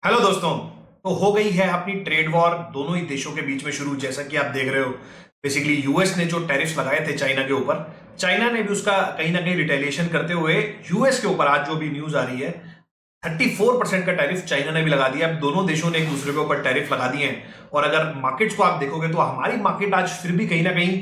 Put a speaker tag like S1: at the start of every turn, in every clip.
S1: Hello दोस्तों। तो हो गई है अपनी ट्रेड वॉर दोनों ही देशों के बीच में शुरू। जैसा कि आप देख रहे हो, बेसिकली यूएस ने जो टैरिफ्स लगाए थे चाइना के ऊपर, चाइना ने भी उसका कहीं ना कहीं रिटेलिएशन करते हुए यूएस के ऊपर आज जो भी न्यूज आ रही है, 34% का टैरिफ चाइना ने भी लगा दिया। अब दोनों देशों ने एक दूसरे के ऊपर टैरिफ लगा दिए हैं। और अगर मार्केट्स को आप देखोगे तो हमारी मार्केट आज फिर भी कहीं ना कहीं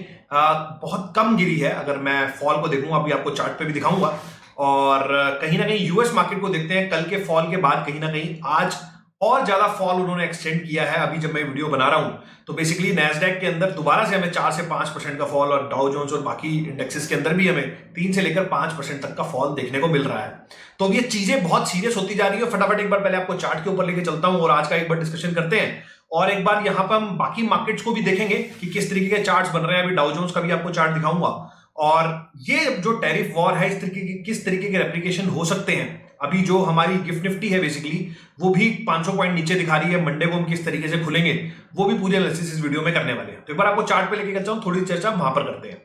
S1: बहुत कम गिरी है। अगर मैं फॉल को देखूंगा, अभी आपको चार्ट पे भी दिखाऊंगा। और कहीं ना कहीं यूएस मार्केट को देखते हैं, कल के फॉल के बाद कहीं ना कहीं आज और ज्यादा फॉल उन्होंने एक्सटेंड किया है। अभी जब मैं वीडियो बना रहा हूं तो बेसिकली नैस्डैक के अंदर दोबारा से हमें 4 से 5% का फॉल, और डाउ जोन्स और बाकी इंडेक्सेस के अंदर भी हमें 3 से लेकर 5% तक का फॉल देखने को मिल रहा है। तो अब ये चीजें बहुत सीरियस होती जा रही है। फटाफट एक बार पहले आपको चार्ट के ऊपर लेके चलता हूं और आज का एक बार डिस्कशन करते हैं। और एक बार यहां पर हम बाकी मार्केट्स को भी देखेंगे कि किस तरीके के चार्ट्स बन रहे हैं। अभी डाउ जोन्स का भी आपको चार्ट दिखाऊंगा। और ये जो टैरिफ वॉर है, इस तरीके की किस तरीके के रेप्लिकेशन हो सकते हैं। अभी जो हमारी गिफ्ट निफ्टी है बेसिकली वो भी 500 पॉइंट नीचे दिखा रही है। मंडे को हम किस तरीके से खुलेंगे वो भी पूरे एनालिसिस इस वीडियो में करने वाले हैं। तो एक बार आपको चार्ट पे लेके चलता हूं, थोड़ी चर्चा वहां पर करते हैं।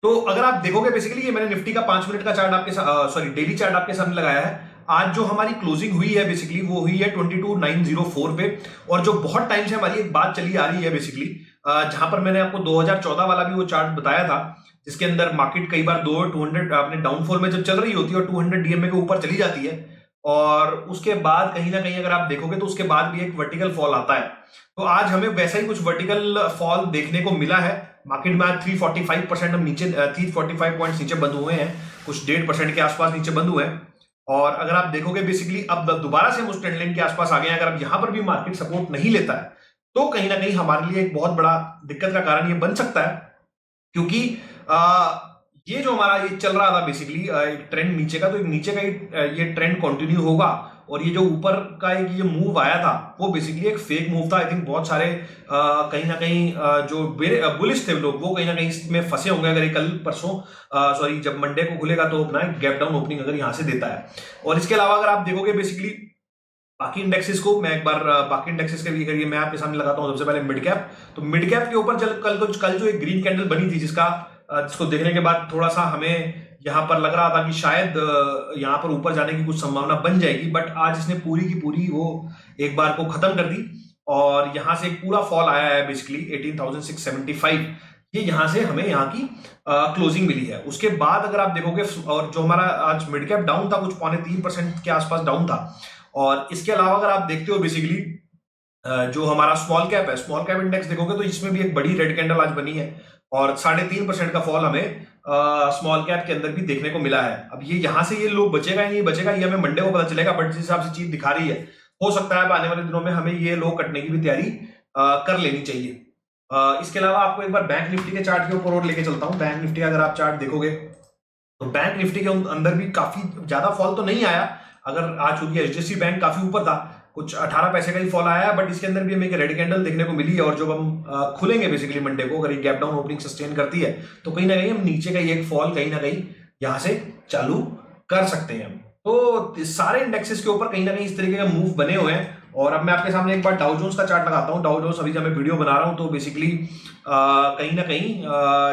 S1: तो अगर आप देखोगे बेसिकली ये मैंने निफ्टी का 5 मिनट का चार्ट आपके सॉरी डेली चार्ट आपके सामने लगाया है। आज जो हमारी क्लोजिंग हुई है बेसिकली वो हुई है 22,904 पे। और जो बहुत टाइम से हमारी एक बात चली आ रही है बेसिकली, जहां पर मैंने आपको 2014 वाला भी वो चार्ट बताया था, जिसके अंदर मार्केट कई बार 200 अपने डाउनफॉल में जब चल रही होती है और 200 डीएमए के ऊपर चली जाती है, और उसके बाद कहीं ना कहीं अगर आप देखोगे तो उसके बाद भी एक वर्टिकल फॉल आता है। तो आज हमें वैसा ही कुछ वर्टिकल फॉल देखने को मिला है। मार्केट में आज 345% हम नीचे 345 पॉइंट्स नीचे बंद हुए हैं, कुछ 1.5% के आसपास नीचे बंद हुए हैं। और अगर आप देखोगे बेसिकली अब दोबारा से हम उस ट्रेंड लाइन के आसपास आ गए हैं। अगर अब यहां पर भी मार्केट सपोर्ट नहीं लेता है तो कहीं ना कहीं हमारे लिए एक बहुत बड़ा दिक्कत का कारण ये बन सकता है। क्योंकि ये जो हमारा ये चल रहा था बेसिकली एक ट्रेंड नीचे का, तो एक नीचे का ये ट्रेंड कंटिन्यू होगा। और ये जो ऊपर का एक ये मूव आया था वो बेसिकली एक फेक मूव था। आई थिंक बहुत सारे कहीं ना कहीं जो बुलिश थे लोग वो कहीं ना कहीं इसमें फंसे होंगे। अगर ये कल परसों सॉरी जब मंडे को खुलेगा तो अपना गैप डाउन ओपनिंग अगर यहां से देता है। और इसके अलावा अगर आप देखोगे बेसिकली बाकी इंडेक्सेस को, मैं एक बार बाकी इंडेक्सेस के भी करिए मैं आपके सामने लगाता हूं। सबसे पहले मिड कैप, तो मिड कैप के ऊपर कल जो एक ग्रीन कैंडल बनी थी जिसको देखने के बाद थोड़ा सा हमें यहां पर लग रहा था कि शायद यहां पर ऊपर जाने की कुछ संभावना बन जाएगी, बट आज इसने पूरी की पूरी वो एक बार को खत्म कर दी। और यहां से एक पूरा फॉल आया है बेसिकली 18,675। ये यहां से हमें यहाँ की क्लोजिंग मिली है। उसके बाद अगर आप देखोगे, और जो हमारा आज मिड कैप डाउन था कुछ 3.25% के आसपास डाउन था। और इसके अलावा अगर आप देखते हो बेसिकली जो हमारा स्मॉल कैप है, स्मॉल कैप इंडेक्स देखोगे तो इसमें भी एक बड़ी रेड कैंडल आज बनी है। और 3.5% का फॉल हमें स्मॉल कैप के अंदर भी देखने को मिला है। अब ये यहां से ये लो बचेगा या नहीं बचेगा ये हमें मंडे को पता चलेगा, बट जिस हिसाब से चीज दिखा रही है हो सकता है आने वाले दिनों में हमें ये लो कटने की भी तैयारी कर लेनी चाहिए। इसके अलावा आपको एक बार बैंक निफ्टी के चार्ट के ऊपर और लेके चलता हूं। बैंक निफ्टी अगर आप चार्ट देखोगे तो बैंक निफ्टी के अंदर भी काफी ज्यादा फॉल तो नहीं आया। अगर आज चूंकि एचडीएफसी बैंक काफी ऊपर था, कुछ 18 पैसे का ही फॉल आया, बट इसके अंदर भी हमें एक रेड कैंडल देखने को मिली है। और जब हम खुलेंगे बेसिकली मंडे को, अगर ये गैप डाउन ओपनिंग सस्टेन करती है तो कहीं ना कहीं हम नीचे का एक फॉल कहीं ना कहीं यहां से चालू कर सकते हैं। तो सारे इंडेक्सेस के ऊपर कहीं ना कहीं इस तरीके के मूव बने हुए हैं। और अब मैं आपके सामने एक बार डाउ जोन्स का चार्ट लगाता हूं। डाउ जोन्स अभी जब मैं वीडियो बना रहा हूं तो बेसिकली कहीं ना कहीं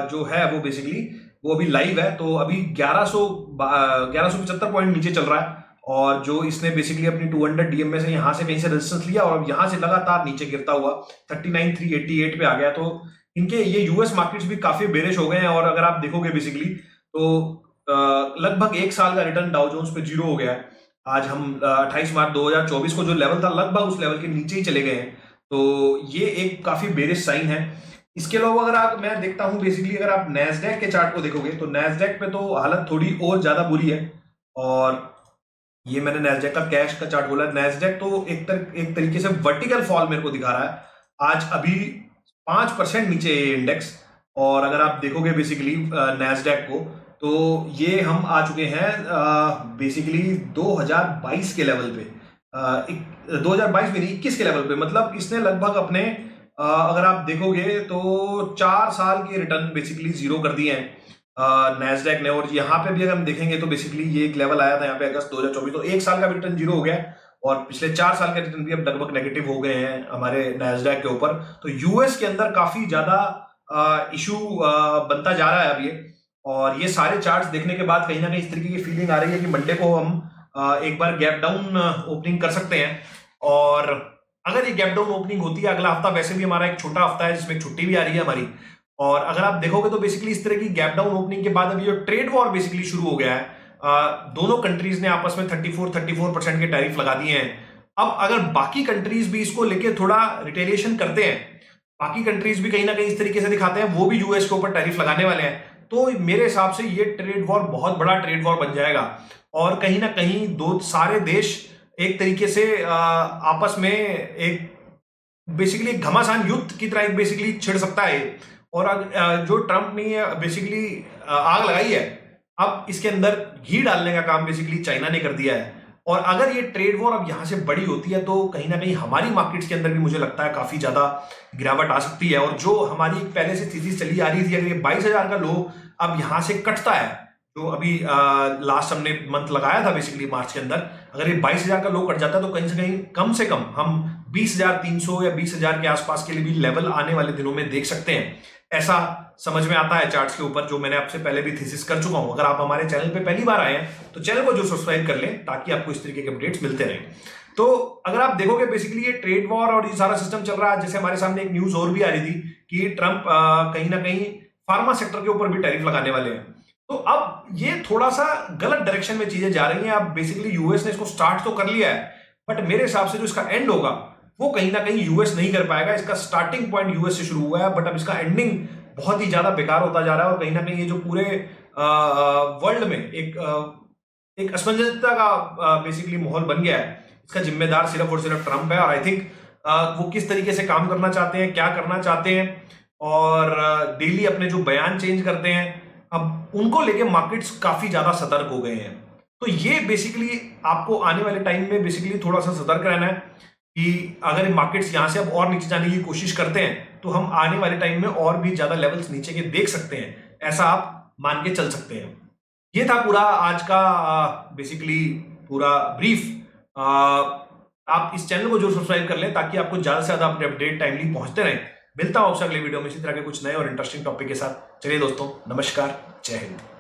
S1: जो है वो बेसिकली वो अभी लाइव है। तो अभी 1175 पॉइंट नीचे चल रहा है। और जो इसने बेसिकली अपनी 200 डीएमए से यहां से कहीं से रेजिस्टेंस लिया और अब यहां से लगातार नीचे गिरता हुआ 39,388 पे आ गया। तो इनके ये यूएस मार्केट्स भी काफी बेरिश हो गए हैं। और अगर आप देखोगे बेसिकली तो लगभग एक साल का रिटर्न डाउ जोन्स पे 0 हो गया है। आज हम 28 मार्च 2024 को जो लेवल था लगभग उस लेवल के नीचे ही चले गए हैं। तो ये एक काफी बेरिश साइन है। इसके अलावा अगर आप मैं देखता हूं बेसिकली अगर आप नैस्डैक के चार्ट को देखोगे तो नैस्डैक पे तो हालत थोड़ी और ज्यादा बुरी है। और ये मैंने नैस्डैक का कैश का चार्ट बोला। नैस्डैक तो एक तरीके से वर्टिकल फॉल मेरे को दिखा रहा है। आज अभी 5% नीचे इंडेक्स। और अगर आप देखोगे बेसिकली नैस्डैक को तो ये हम आ चुके हैं बेसिकली 2022 के लेवल पे, 2022 में नहीं 21 के लेवल पे। मतलब इसने लगभग अपने अगर आप देखोगे तो 4 साल के रिटर्न बेसिकली 0 कर दिए हैं नैस्डैक ने। और यहाँ पे भी अगर हम देखेंगे तो बेसिकली ये एक लेवल आया था यहाँ पे अगस्त 2024, तो एक साल का रिटर्न 0 हो गया है। और पिछले 4 साल के रिटर्न भी अब लगभग नेगेटिव हो गए हैं हमारे नैस्डैक के ऊपर। तो यूएस के अंदर काफी ज्यादा इशू बनता जा रहा है अब ये। और ये सारे चार्ट्स देखने के बाद कहीं ना कहीं इस तरीके की फीलिंग आ रही है कि मंडे को हम एक बार गैप डाउन ओपनिंग कर सकते हैं। और अगर ये गैप डाउन ओपनिंग होती है, अगला हफ्ता वैसे भी हमारा एक छोटा हफ्ता है जिसमें छुट्टी भी आ रही है हमारी, और अगर आप देखोगे तो बेसिकली इस तरह की गैप डाउन ओपनिंग के बाद अभी जो ट्रेड वॉर बेसिकली शुरू हो गया है, दोनों कंट्रीज ने आपस में 34% के टैरिफ लगा दिए हैं। अब अगर बाकी कंट्रीज भी इसको लेके थोड़ा रिटेलिएशन करते हैं, बाकी कंट्रीज भी कहीं ना कहीं इस तरीके से दिखाते हैं वो भी यूएस के ऊपर टैरिफ लगाने वाले हैं, तो मेरे हिसाब से ये ट्रेड वॉर बहुत बड़ा ट्रेड वॉर बन जाएगा। और कहीं ना कहीं दो सारे देश एक तरीके से आपस में एक बेसिकली घमासान युद्ध की तरह एक बेसिकली छिड़ सकता है। और जो ट्रंप ने बेसिकली आग लगाई है, अब इसके अंदर घी डालने का काम बेसिकली चाइना ने कर दिया है। और अगर ये ट्रेड वॉर अब यहां से बड़ी होती है तो कहीं ना कहीं हमारी मार्केट्स के अंदर भी मुझे लगता है काफी ज्यादा गिरावट आ सकती है। और जो हमारी पहले से स्थिति चली आ रही थी, अगर ये 22,000 का लो अब यहां से कटता है, जो अभी लास्ट हमने मंथ लगाया था बेसिकली मार्च के अंदर, अगर ये 22,000 का लो कट जाता है तो कहीं से कम हम 20,300 या 20,000 के आसपास के लिए भी लेवल आने वाले दिनों में देख सकते हैं। ऐसा समझ में आता है चार्ट्स के ऊपर, जो मैंने आपसे पहले भी थीसिस कर चुका हूं। अगर आप हमारे चैनल पे पहली बार आए हैं तो चैनल को जो सब्सक्राइब कर लें ताकि आपको इस तरीके के अपडेट्स मिलते रहें। तो अगर आप देखोगे बेसिकली ये ट्रेड वॉर और ये सारा सिस्टम चल रहा है, जैसे हमारे सामने एक न्यूज और भी आ रही थी कि ट्रंप कहीं ना कहीं फार्मा सेक्टर के ऊपर भी टैरिफ लगाने वाले हैं। तो अब ये थोड़ा सा गलत डायरेक्शन में चीजें जा रही हैं। अब बेसिकली यूएस ने इसको स्टार्ट तो कर लिया है, बट मेरे हिसाब से जो इसका एंड होगा वो कहीं ना कहीं यूएस नहीं कर पाएगा। इसका स्टार्टिंग पॉइंट यूएस से शुरू हुआ है, बट अब इसका एंडिंग बहुत ही ज्यादा बेकार होता जा रहा है। और कहीं ना कहीं ये जो पूरे वर्ल्ड में एक असमंजसता का बेसिकली माहौल बन गया है, इसका जिम्मेदार सिर्फ और सिर्फ ट्रंप है। और आई थिंक वो किस तरीके से काम करना चाहते हैं, क्या करना चाहते हैं, और डेली अपने जो बयान चेंज करते हैं, अब उनको लेके मार्केट्स काफी ज्यादा सतर्क हो गए हैं। तो ये बेसिकली आपको आने वाले टाइम में बेसिकली थोड़ा सा सतर्क रहना है कि अगर मार्केट्स यहां से अब और नीचे जाने की कोशिश करते हैं तो हम आने वाले टाइम में और भी ज्यादा लेवल्स नीचे के देख सकते हैं, ऐसा आप मान के चल सकते हैं। ये था पूरा आज का बेसिकली पूरा ब्रीफ। आप इस चैनल को जरूर सब्सक्राइब कर लें ताकि आपको ज्यादा से ज्यादा अपने अपडेट टाइमली पहुंचते रहें। मिलता हूं आपसे अगले वीडियो में इसी तरह के कुछ नए और इंटरेस्टिंग टॉपिक के साथ। चलिए दोस्तों, नमस्कार, जय हिंद।